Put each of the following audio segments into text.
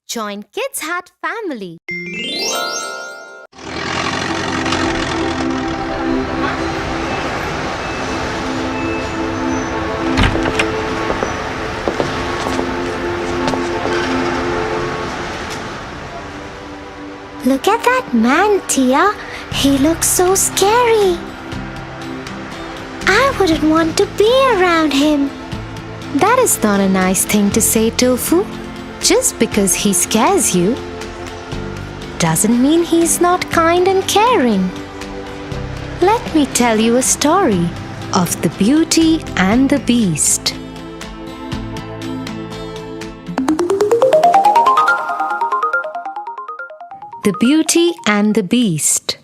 Join Kids Hat family. Look at that man, Tia. He looks so scary. I wouldn't want to be around him. That is not a nice thing to say, Tofu. Just because he scares you doesn't mean he's not kind and caring. Let me tell you a story of the Beauty and the Beast. The Beauty and the Beast.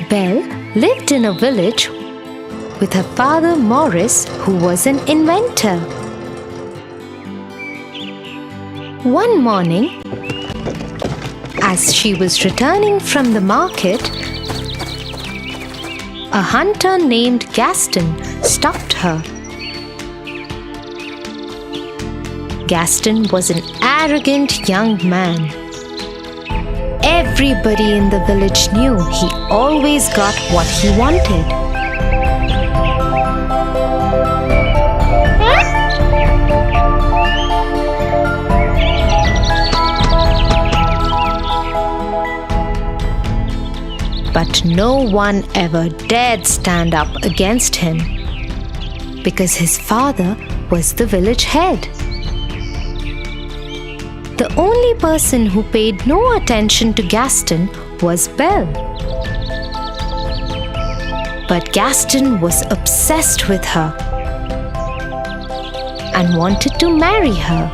Belle lived in a village with her father Maurice, who was an inventor. One morning, as she was returning from the market, a hunter named Gaston stopped her. Gaston was an arrogant young man. Everybody in the village knew he always got what he wanted. But no one ever dared stand up against him because his father was the village head. The only person who paid no attention to Gaston was Belle. But Gaston was obsessed with her and wanted to marry her.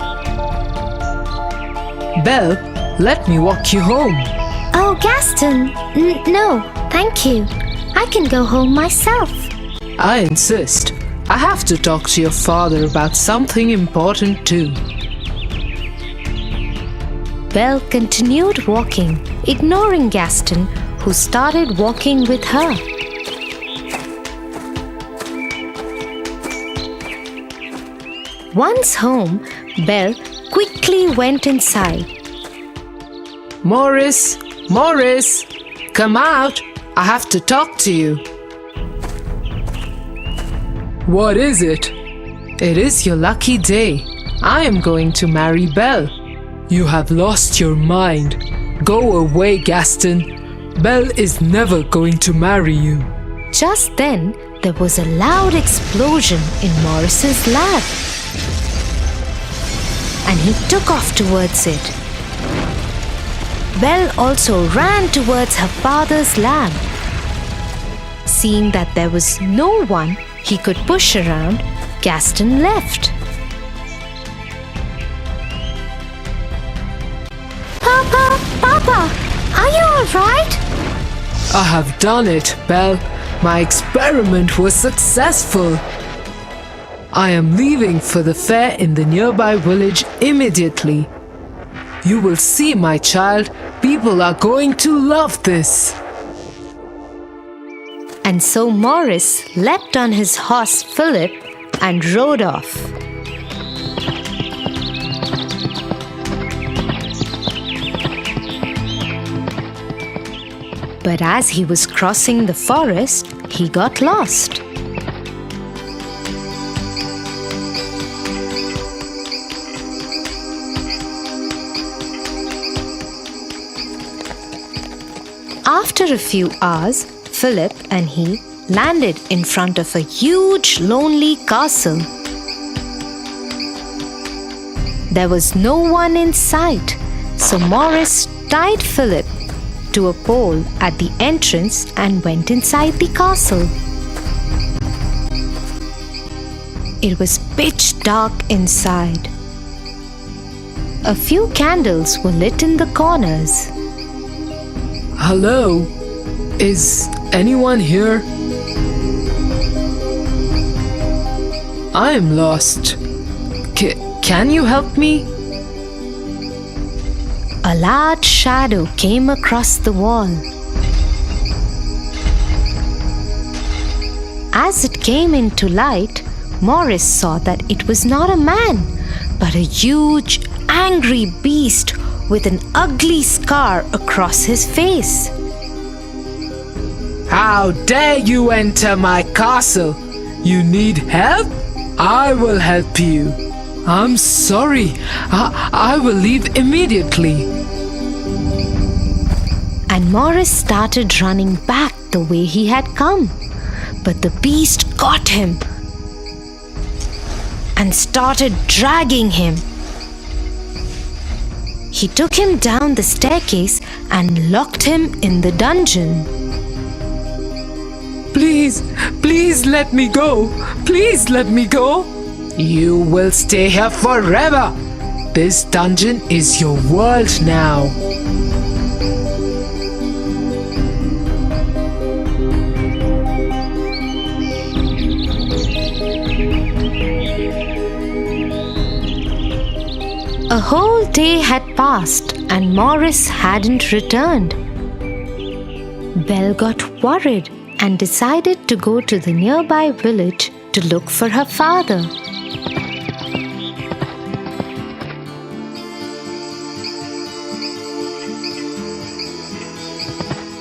Belle, let me walk you home. Oh, Gaston, no, thank you. I can go home myself. I insist. I have to talk to your father about something important too. Belle continued walking, ignoring Gaston, who started walking with her. Once home, Belle quickly went inside. Maurice, come out. I have to talk to you. What is it? It is your lucky day. I am going to marry Belle. You have lost your mind. Go away, Gaston. Belle is never going to marry you. Just then, there was a loud explosion in Maurice's lab, and he took off towards it. Belle also ran towards her father's lab. Seeing that there was no one he could push around, Gaston left. Papa, are you alright? I have done it, Belle. My experiment was successful. I am leaving for the fair in the nearby village immediately. You will see, my child. People are going to love this. And so Maurice leapt on his horse Philip and rode off. But as he was crossing the forest, he got lost. After a few hours, Philip and he landed in front of a huge, lonely castle. There was no one in sight, so Maurice tied Philip to a pole at the entrance and went inside the castle. It was pitch dark inside. A few candles were lit in the corners. Hello? Is anyone here? I am lost. Can you help me? A large shadow came across the wall. As it came into light, Morris saw that it was not a man, but a huge, angry beast with an ugly scar across his face. How dare you enter my castle? You need help? I will help you. I'm sorry. I will leave immediately. And Morris started running back the way he had come. But the beast got him and started dragging him. He took him down the staircase and locked him in the dungeon. Please, please let me go. Please let me go. You will stay here forever. This dungeon is your world now. A whole day had passed and Morris hadn't returned. Belle got worried and decided to go to the nearby village to look for her father.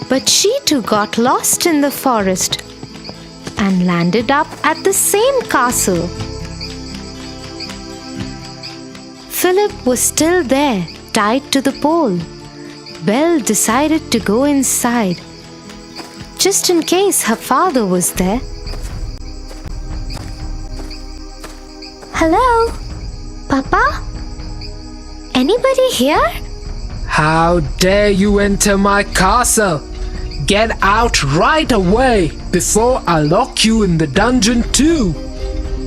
But she too got lost in the forest and landed up at the same castle. Philip was still there, tied to the pole. Belle decided to go inside, just in case her father was there. Hello? Papa? Anybody here? How dare you enter my castle? Get out right away before I lock you in the dungeon too.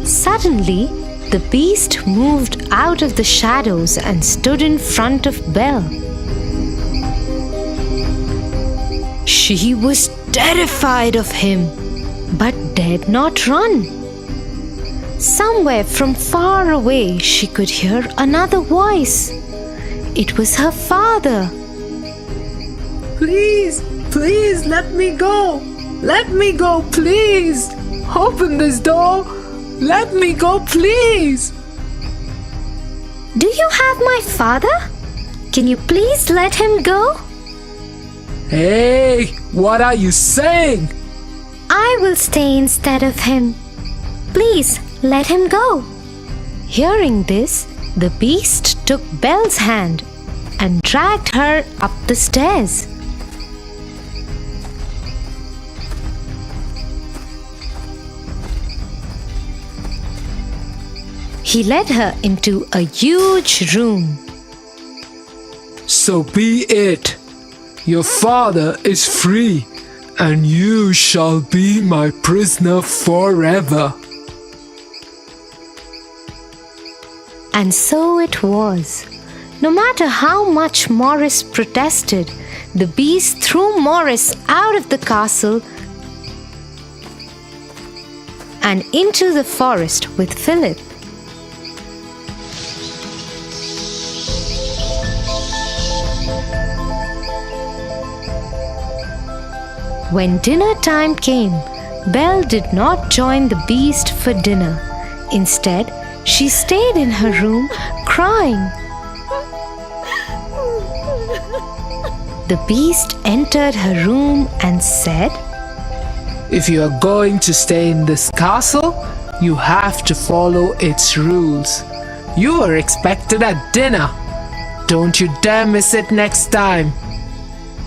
Suddenly, the beast moved out of the shadows and stood in front of Belle. She was terrified of him, but dared not run. Somewhere from far away, she could hear another voice. It was her father. Please, please let me go. Let me go, please. Open this door. Let me go, please. Do you have my father? Can you please let him go? Hey, what are you saying? I will stay instead of him. Please let him go. Hearing this, the beast took Belle's hand and dragged her up the stairs. He led her into a huge room. So be it. Your father is free, and you shall be my prisoner forever. And so it was. No matter how much Morris protested, the beast threw Morris out of the castle and into the forest with Philip. When dinner time came, Belle did not join the beast for dinner. Instead, she stayed in her room crying. The beast entered her room and said, If you are going to stay in this castle, you have to follow its rules. You are expected at dinner. Don't you dare miss it next time.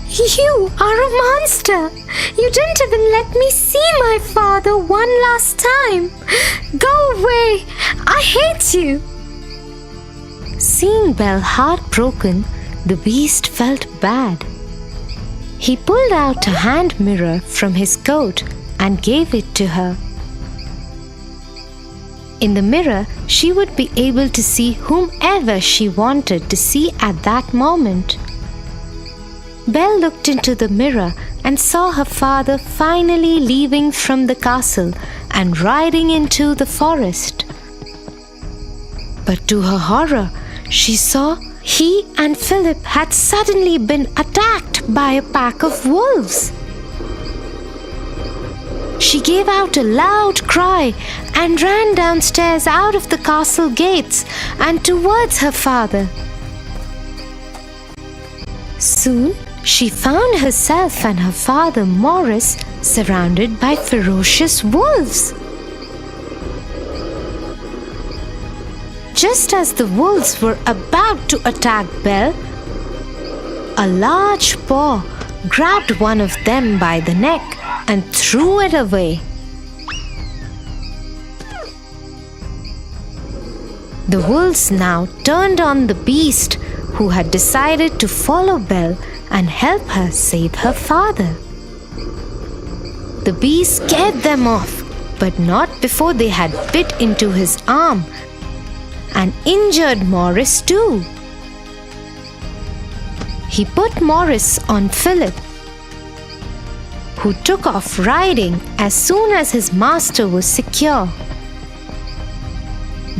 You are a monster. You didn't even let me see my father one last time. Go away. I hate you. Seeing Belle heartbroken, the beast felt bad. He pulled out a hand mirror from his coat and gave it to her. In the mirror, she would be able to see whomever she wanted to see at that moment. Belle looked into the mirror and saw her father finally leaving from the castle and riding into the forest. But to her horror, she saw he and Philip had suddenly been attacked by a pack of wolves. she gave out a loud cry and ran downstairs out of the castle gates and towards her father. Soon, she found herself and her father Morris surrounded by ferocious wolves. Just as the wolves were about to attack Belle, a large paw grabbed one of them by the neck and threw it away. The wolves now turned on the beast, who had decided to follow Belle and help her save her father. The beast scared them off, but not before they had bit into his arm and injured Morris too. He put Morris on Philip, who took off riding as soon as his master was secure.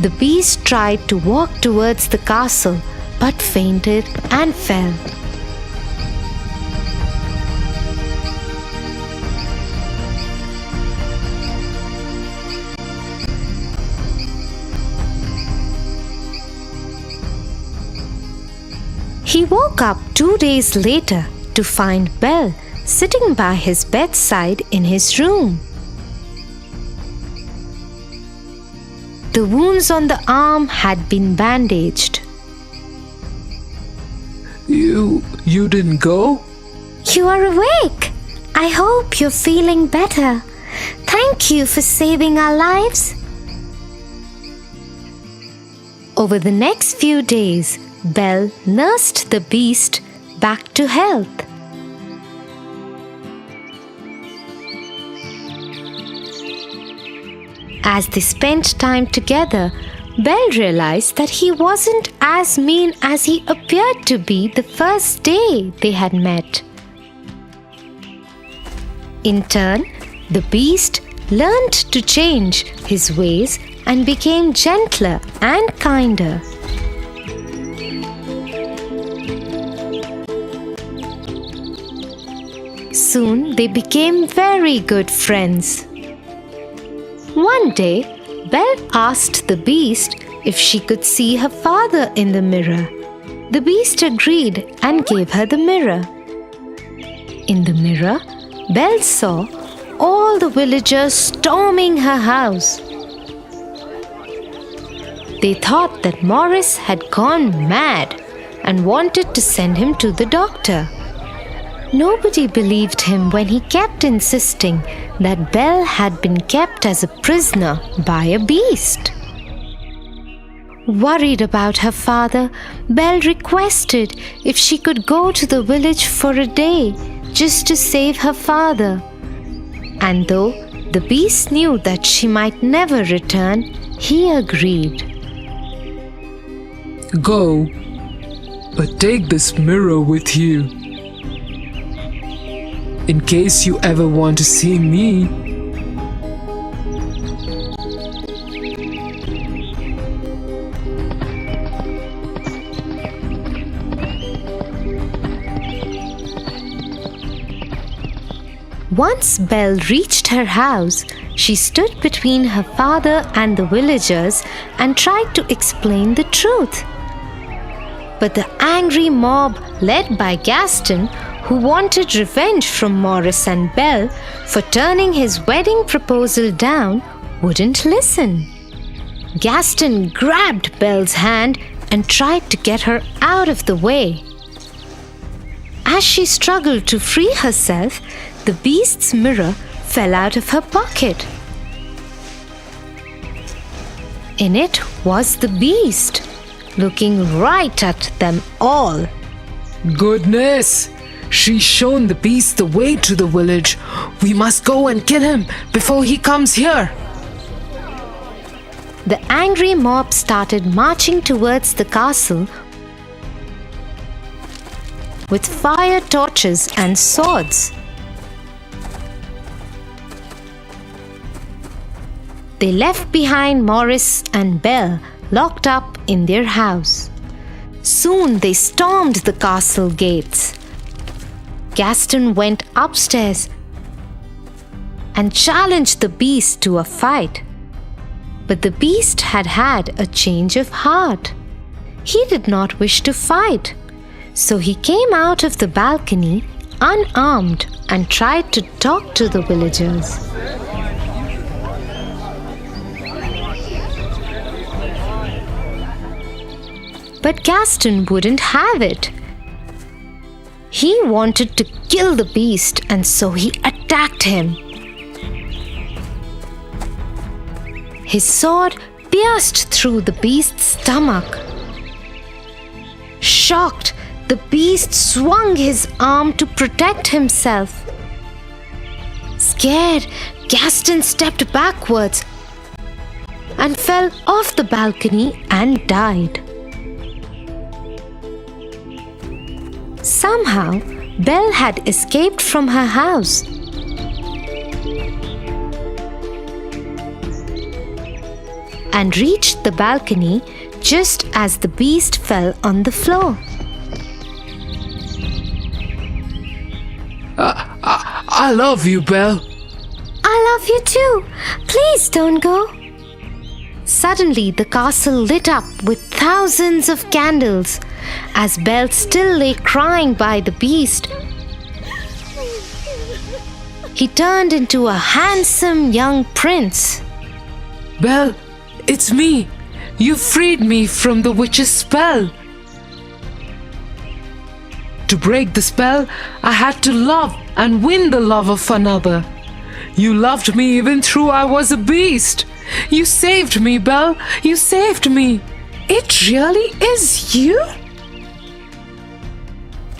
The beast tried to walk towards the castle, but fainted and fell. He woke up 2 days later to find Belle sitting by his bedside in his room. The wounds on the arm had been bandaged. You didn't go? You are awake. I hope you're feeling better. Thank you for saving our lives. Over the next few days, Belle nursed the beast back to health. As they spent time together, Belle realized that he wasn't as mean as he appeared to be the first day they had met. In turn, the beast learned to change his ways and became gentler and kinder. Soon they became very good friends. One day, Belle asked the beast if she could see her father in the mirror. The beast agreed and gave her the mirror. In the mirror, Belle saw all the villagers storming her house. They thought that Morris had gone mad and wanted to send him to the doctor. Nobody believed him when he kept insisting that Belle had been kept as a prisoner by a beast. Worried about her father, Belle requested if she could go to the village for a day just to save her father. And though the beast knew that she might never return, he agreed. Go, but take this mirror with you. In case you ever want to see me. Once Belle reached her house, she stood between her father and the villagers and tried to explain the truth. But the angry mob, led by Gaston, who wanted revenge from Morris and Belle for turning his wedding proposal down, wouldn't listen. Gaston grabbed Belle's hand and tried to get her out of the way. As she struggled to free herself, the beast's mirror fell out of her pocket. In it was the beast, looking right at them all. Goodness! She's shown the beast the way to the village. We must go and kill him before he comes here. The angry mob started marching towards the castle with fire torches and swords. They left behind Morris and Belle locked up in their house. Soon they stormed the castle gates. Gaston went upstairs and challenged the beast to a fight. But the beast had had a change of heart. He did not wish to fight, so he came out of the balcony unarmed and tried to talk to the villagers. But Gaston wouldn't have it. He wanted to kill the beast, and so he attacked him. His sword pierced through the beast's stomach. Shocked, the beast swung his arm to protect himself. Scared, Gaston stepped backwards and fell off the balcony and died. Somehow, Belle had escaped from her house. And reached the balcony just as the beast fell on the floor. I love you, Belle. I love you too. Please don't go. Suddenly, the castle lit up with thousands of candles as Belle still lay crying by the beast. He turned into a handsome young prince. Belle, it's me. You freed me from the witch's spell. To break the spell, I had to love and win the love of another. You loved me even though I was a beast. You saved me, Belle. You saved me. It really is you?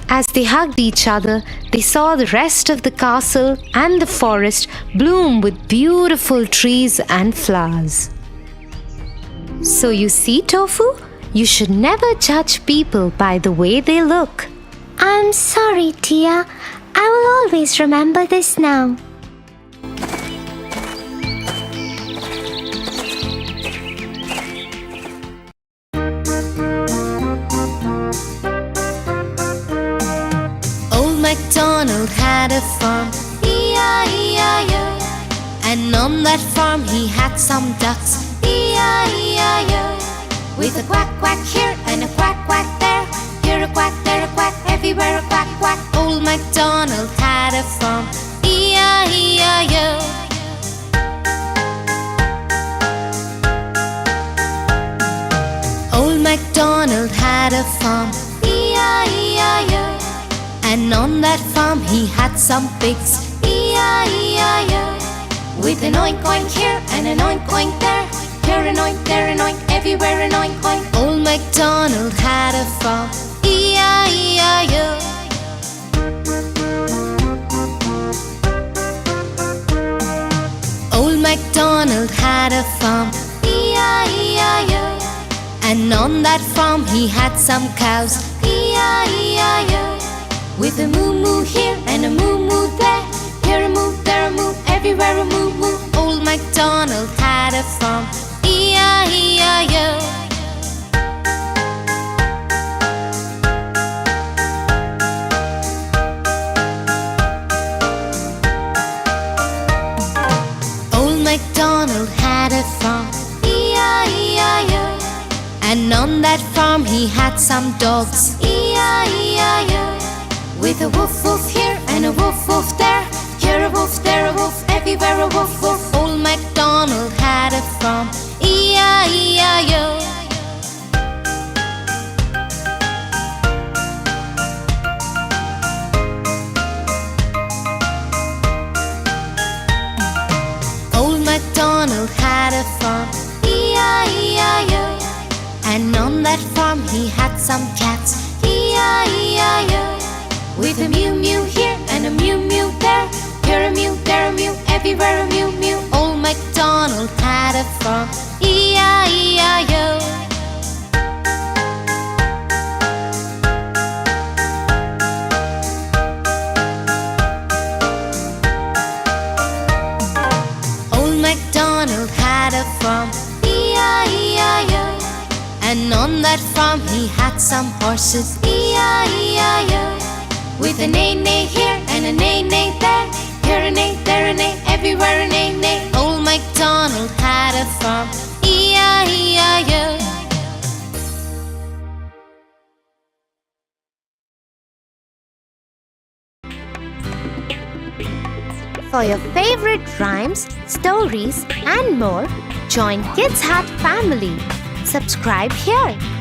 As they hugged each other, they saw the rest of the castle and the forest bloom with beautiful trees and flowers. So you see, Tofu, you should never judge people by the way they look. I'm sorry, Tia. I will always remember this now. Old MacDonald had a farm, E-I-E-I-O. And on that farm he had some ducks, E-I-E-I-O. With a quack quack here and a quack quack there, here a quack, there a quack, everywhere a quack quack. Old MacDonald had a farm, E-I-E-I-O. Old MacDonald had a farm, E-I-E-I-O. And on that farm he had some pigs, E-I-E-I-O. With an oink oink here and an oink oink there, here an oink, there an oink, everywhere an oink oink. Old MacDonald had a farm, E-I-E-I-O. Old MacDonald had a farm, E-I-E-I-O. And on that farm he had some cows, E-I-E-I-O. With a moo moo here and a moo moo there, here a moo, there a moo, everywhere a moo moo. Old MacDonald had a farm, E-I-E-I-O. Old MacDonald had a farm, E-I-E-I-O. And on that farm he had some dogs, E-I-E-I-O. With a woof woof here and a woof woof there, here a woof, there a woof, everywhere a woof woof. Old MacDonald had a farm, E-I-E-I-O. Old MacDonald had a farm, E-I-E-I-O. And on that farm he had some cats, E-I-E-I-O. With a mew mew here and a mew mew there, here a mew, there a mew, everywhere a mew mew. Old MacDonald had a farm, E-I-E-I-O. Old MacDonald had a farm, E-I-E-I-O. And on that farm he had some horses, E-I-E-I-O. With a neigh neigh here and a neigh neigh there, here a neigh, there a neigh, everywhere very neigh. Old MacDonald had a farm. E-I-E-I-O. For your favorite rhymes, stories, and more, join Kids Hat family. Subscribe here.